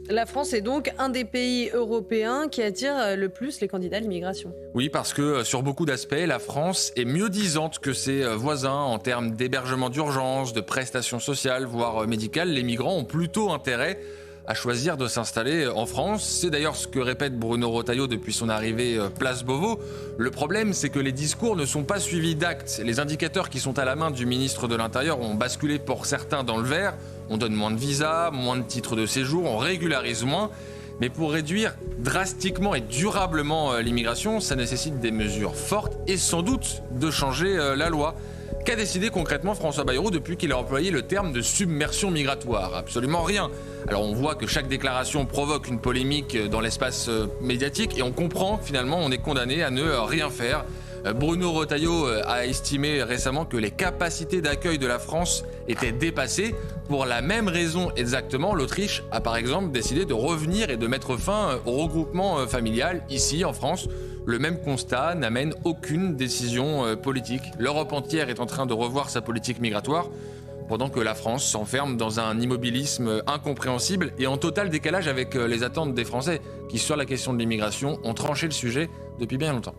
La France est donc un des pays européens qui attire le plus les candidats à l'immigration. Oui, parce que sur beaucoup d'aspects, la France est mieux disante que ses voisins en termes d'hébergement d'urgence, de prestations sociales, voire médicales. Les migrants ont plutôt intérêt à choisir de s'installer en France. C'est d'ailleurs ce que répète Bruno Retailleau depuis son arrivée place Beauvau. Le problème, c'est que les discours ne sont pas suivis d'actes. Les indicateurs qui sont à la main du ministre de l'Intérieur ont basculé pour certains dans le vert. On donne moins de visas, moins de titres de séjour, on régularise moins. Mais pour réduire drastiquement et durablement l'immigration, ça nécessite des mesures fortes et sans doute de changer la loi. Qu'a décidé concrètement François Bayrou depuis qu'il a employé le terme de submersion migratoire? Absolument rien. Alors on voit que chaque déclaration provoque une polémique dans l'espace médiatique et on comprend finalement, on est condamné à ne rien faire. Bruno Retailleau a estimé récemment que les capacités d'accueil de la France étaient dépassées. Pour la même raison exactement, l'Autriche a par exemple décidé de revenir et de mettre fin au regroupement familial ici en France. Le même constat n'amène aucune décision politique. L'Europe entière est en train de revoir sa politique migratoire pendant que la France s'enferme dans un immobilisme incompréhensible et en total décalage avec les attentes des Français qui, sur la question de l'immigration, ont tranché le sujet depuis bien longtemps.